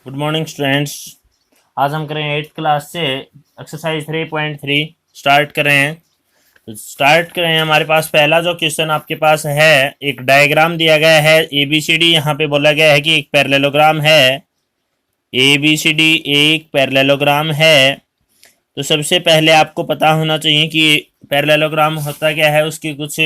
Good morning students. आज हम करें 8th क्लास से एक्सरसाइज 3.3 स्टार्ट करें। हमारे पास पहला जो क्वेश्चन आपके पास है, एक डायग्राम दिया गया है ABCD। यहाँ पे बोला गया है कि एक पैरेललोग्राम है, ABCD एक पैरेललोग्राम है। तो सबसे पहले आपको पता होना चाहिए कि पैरेललोग्राम होता क्या है, उसकी कुछ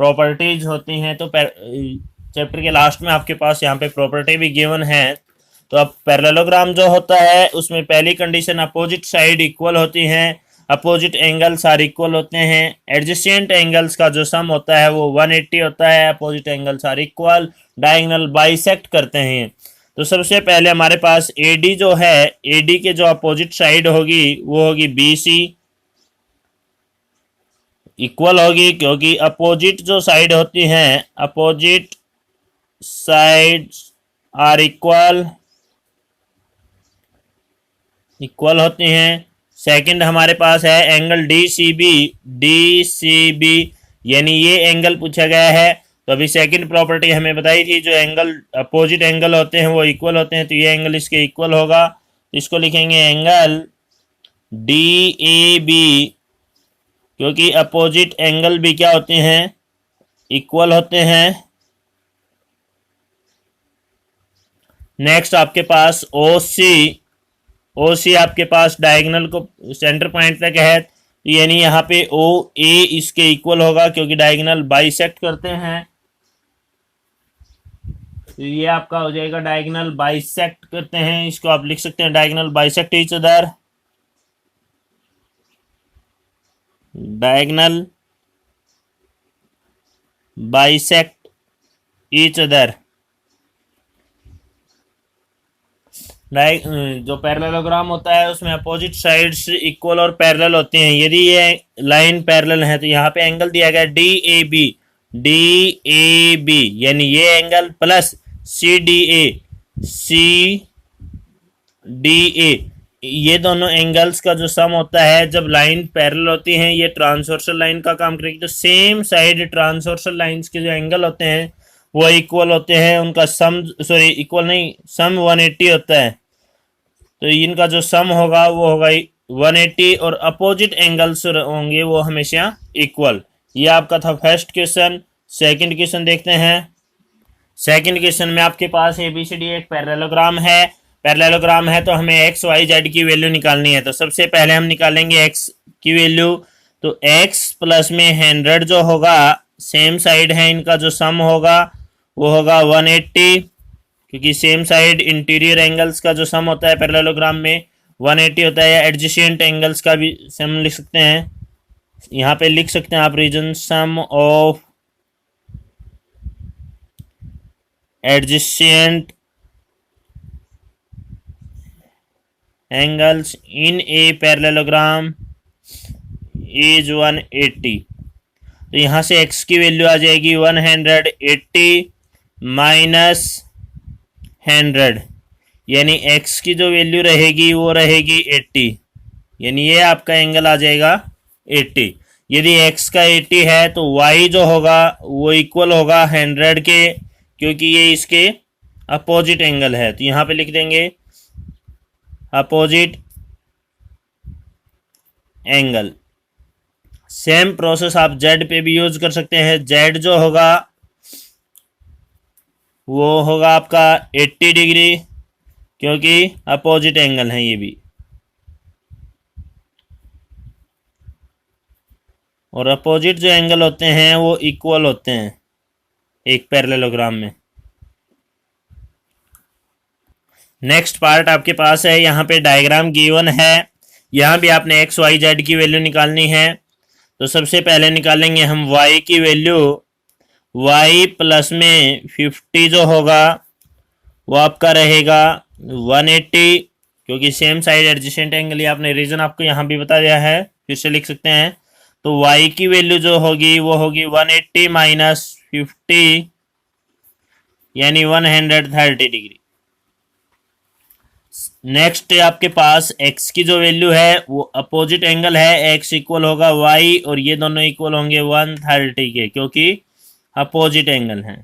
प्रॉपर्टीज होती हैं। तो चैप्टर के लास्ट में आपके पास यहाँ पे प्रॉपर्टी भी गिवन है। तो अब पैरेललोग्राम जो होता है उसमें पहली कंडीशन अपोजिट साइड इक्वल होती हैं, अपोजिट एंगल्स आर इक्वल होते हैं, एडजेसेंट एंगल्स का जो सम होता है वो 180 होता है, opposite angles are equal, diagonal bisect करते हैं। तो सबसे पहले हमारे पास AD जो है, AD के जो अपोजिट साइड होगी वो होगी BC, इक्वल होगी क्योंकि अपोजिट जो साइड होती हैं, अपोजिट साइड्स आर इक्वल होती हैं। सेकंड हमारे पास है एंगल DCB, यानी ये एंगल पूछा गया है। तो अभी सेकंड प्रॉपर्टी हमें बताई थी, जो एंगल अपोजिट एंगल होते हैं वो इक्वल होते हैं, तो ये एंगल इसके इक्वल होगा। इसको लिखेंगे एंगल DAB, क्योंकि अपोजिट एंगल भी क्या होते हैं, इक्वल होते हैं। नेक्स्ट आपके पास OC आपके पास डायगोनल को सेंटर पॉइंट तक है, यानी यहाँ पे OA इसके इक्वल होगा क्योंकि डायगोनल बाइसेक्ट करते हैं। तो ये आपका हो जाएगा डायगोनल बाइसेक्ट करते हैं, इसको आप लिख सकते हैं diagonal bisect each other, diagonal bisect each other. जो पैरेललोग्राम होता है उसमें अपोजिट साइड्स इक्वल और पैरेलल होते हैं। यदि ये लाइन पैरेलल है तो यहाँ पे एंगल दिया गया DAB, यानी ये एंगल प्लस CDA, ये दोनों एंगल्स का जो सम होता है, जब लाइन पैरेलल होती हैं ये ट्रांसवर्सल लाइन का काम करेगी, तो सेम साइड ट्रांसवर्सल लाइंस के जो एंगल होते हैं वो इक्वल होते हैं। उनका सम, सॉरी इक्वल नहीं, सम 180 होता है। तो इनका जो सम होगा वो होगा 180 और अपोजिट एंगल्स होंगे वो हमेशा इक्वल। ये आपका था फर्स्ट क्वेश्चन। सेकंड क्वेश्चन देखते हैं। सेकंड क्वेश्चन में आपके पास ABCD एक पैरेललोग्राम है, तो हमें x y z की वैल्यू निकालनी है। तो सबसे पहले हम निकालेंगे x की वैल्यू। तो x प्लस में 100 जो होगा, सेम साइड है, इनका जो सम होगा वो होगा 180, क्योंकि सेम साइड इंटीरियर एंगल्स का जो सम होता है पैरेललोग्राम में 180 होता है। या एडजेसेंट एंगल्स का भी सम लिख सकते हैं, यहाँ पे लिख सकते हैं आप reason sum of adjacent angles in a parallelogram is 180। तो यहाँ से x की वैल्यू आ जाएगी 180 माइनस 100, यानी x की जो वैल्यू रहेगी वो रहेगी 80, यानी ये आपका एंगल आ जाएगा 80। यदि x का 80 है तो y जो होगा वो इक्वल होगा 100 के, क्योंकि ये इसके अपोजिट एंगल है। तो यहाँ पे लिख देंगे अपोजिट एंगल। सेम प्रोसेस आप z पे भी यूज कर सकते हैं। z जो होगा वो होगा आपका 80 डिग्री, क्योंकि अपोजिट एंगल है ये भी, और अपोजिट जो एंगल होते हैं वो इक्वल होते हैं एक पैरेललोग्राम में। नेक्स्ट पार्ट आपके पास है, यहाँ पे डायग्राम गिवन है, यहाँ भी आपने x y z की वैल्यू निकालनी है। तो सबसे पहले निकालेंगे हम y की वैल्यू। y प्लस में 50 जो होगा वो आपका रहेगा 180, क्योंकि सेम साइड एडजेसेंट एंगल, ये आपने रीजन आपको यहाँ भी बता दिया है, फिर से लिख सकते हैं। तो y की वैल्यू जो होगी वो होगी 180 माइनस 50, यानी 130 डिग्री। नेक्स्ट आपके पास x की जो वैल्यू है वो अपोजिट एंगल है, x इक्वल होगा y और ये दोनों इक्वल होंगे 130 के, क्योंकि अपोजिट एंगल है।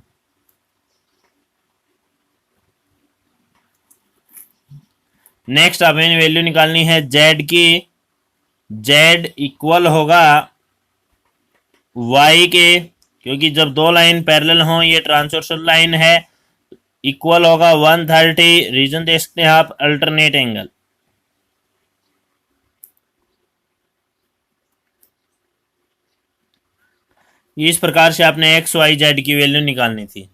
नेक्स्ट हमें वैल्यू निकालनी है जेड की। जेड इक्वल होगा वाई के, क्योंकि जब दो लाइन पैरेलल हों, ये ट्रांसवर्सल लाइन है, इक्वल होगा 130। रीजन देख सकते हैं आप, अल्टरनेट एंगल। इस प्रकार से आपने एक्स वाई जेड की वैल्यू निकालनी थी।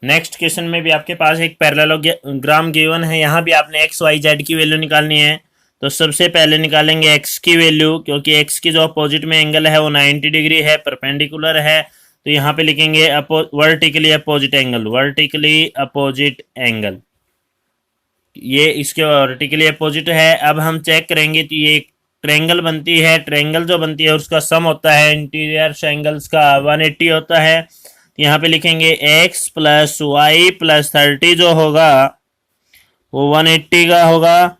नेक्स्ट क्वेश्चन में भी आपके पास एक पैरेललोग्राम गिवन है, यहाँ भी आपने एक्स वाई जेड की वैल्यू निकालनी है। तो सबसे पहले निकालेंगे एक्स की वैल्यू, क्योंकि एक्स की जो अपोजिट में एंगल है वो 90 डिग्री है, परपेंडिकुलर है। तो यहाँ पे लिखेंगे vertically opposite angle, vertically opposite angle, ये इसके वर्टिकली अपोजिट है। अब हम चेक करेंगे तो ये ट्रेंगल बनती है, ट्रेंगल जो बनती है उसका सम होता है इंटीरियर एंगल्स का 180 होता है। यहाँ पे लिखेंगे x प्लस वाई प्लस 30 जो होगा वो 180 का होगा।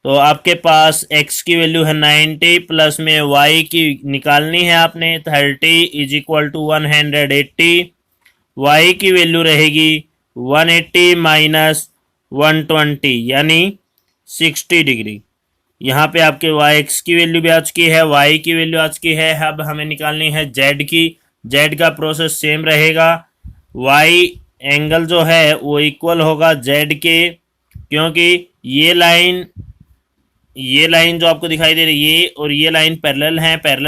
तो आपके पास x की वैल्यू है 90, प्लस में y की निकालनी है आपने 30 इज इक्वल टू 180। y की वैल्यू रहेगी 180 माइनस 120 यानी 60 डिग्री। यहाँ पे आपके x की वैल्यू भी आ चुकी है, y की वैल्यू आ चुकी है। अब हमें निकालनी है z की। z का प्रोसेस सेम रहेगा, y एंगल जो है वो इक्वल होगा z के, क्योंकि ये लाइन जो आपको दिखाई दे रही है ये और ये लाइन पैरेलल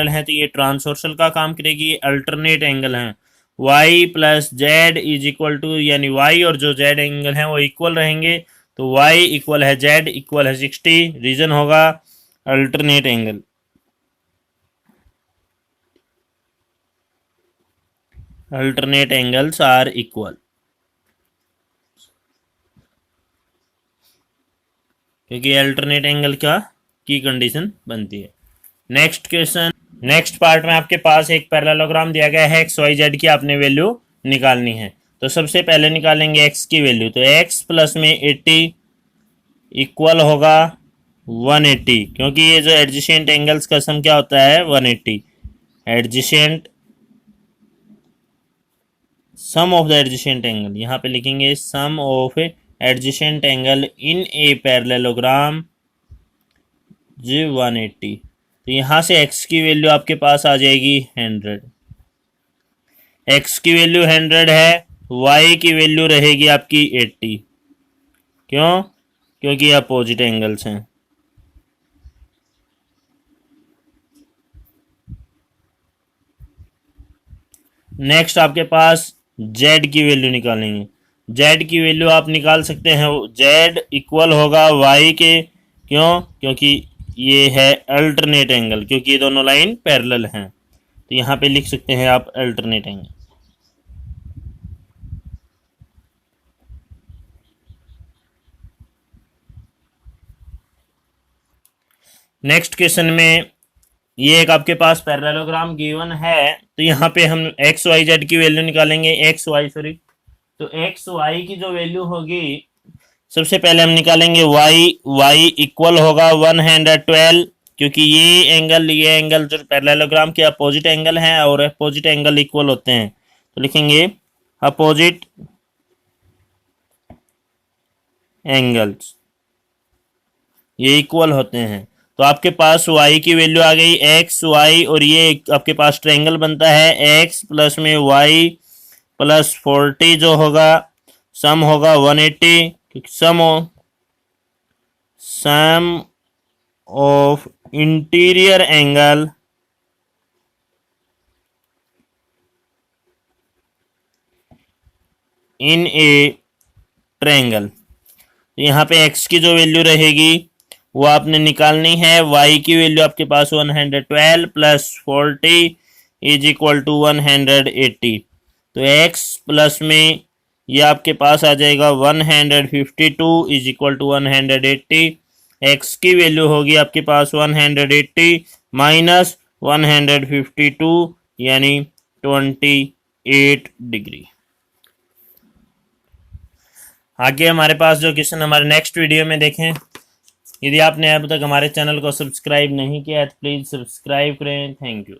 है, तो ये ट्रांसवर्सल का काम करेगी, अल्टरनेट एंगल है। y plus z is equal to, यानी y और जो z एंगल हैं वो इक्वल रहेंगे, तो y इक्वल है z इक्वल है 60। रीजन होगा alternate angle. Alternate angles are equal, क्योंकि अल्टरनेट एंगल की कंडीशन बनती है। नेक्स्ट क्वेश्चन, नेक्स्ट पार्ट में आपके पास एक पैरेललोग्राम दिया गया है, एक्स वाई जेड की आपने वैल्यू निकालनी है। तो सबसे पहले निकालेंगे एक्स की वैल्यू, तो एक्स प्लस में 80 इक्वल होगा 180, क्योंकि ये जो एडजेसेंट एंगल्स का सम क्या होता है 180। Adjacent sum of the adjacent angle, यहाँ पे लिखेंगे sum of adjacent angle in a parallelogram जी 180। तो यहाँ से x की वैल्यू आपके पास आ जाएगी 100। x की वैल्यू 100 है, y की वैल्यू रहेगी आपकी 80। क्यों? क्योंकि अपोजिट एंगल्स हैं। नेक्स्ट आपके पास z की वैल्यू निकालेंगे। z की वैल्यू आप निकाल सकते हैं, z इक्वल होगा y के। क्यों? क्योंकि ये है अल्टरनेट एंगल, क्योंकि ये दोनों लाइन पैरेलल हैं, तो यहाँ पे लिख सकते हैं आप अल्टरनेट एंगल। नेक्स्ट क्वेश्चन में ये एक आपके पास पैरेललोग्राम गिवन है, तो यहाँ पे हम एक्स वाई जेड की वैल्यू निकालेंगे। तो एक्स वाई की जो वैल्यू होगी, सबसे पहले हम निकालेंगे y इक्वल होगा 112, क्योंकि ये एंगल जो पैरेललोग्राम के अपोजिट एंगल हैं और अपोजिट एंगल इक्वल होते हैं, तो लिखेंगे अपोजिट एंगल्स ये इक्वल होते हैं। तो आपके पास y की वैल्यू आ गई एक्स वाई, और ये आपके पास ट्रायंगल बनता है x प्लस में y प्लस 40 जो होगा, सम होगा 180, क्योंकि sum of interior angle in a triangle. तो यहाँ पे x की जो वैल्यू रहेगी वो आपने निकालनी है। y की वैल्यू आपके पास 112 प्लस 40 इज इक्वल टू 180। तो x प्लस में ये आपके पास आ जाएगा 152 इज इक्वल टू 180। x की वैल्यू होगी आपके पास 180 माइनस 152 यानी 28 डिग्री। आगे हमारे पास जो क्वेश्चन हमारे नेक्स्ट वीडियो में देखें। यदि आपने अब तक हमारे चैनल को सब्सक्राइब नहीं किया है तो प्लीज़ सब्सक्राइब करें। Thank you.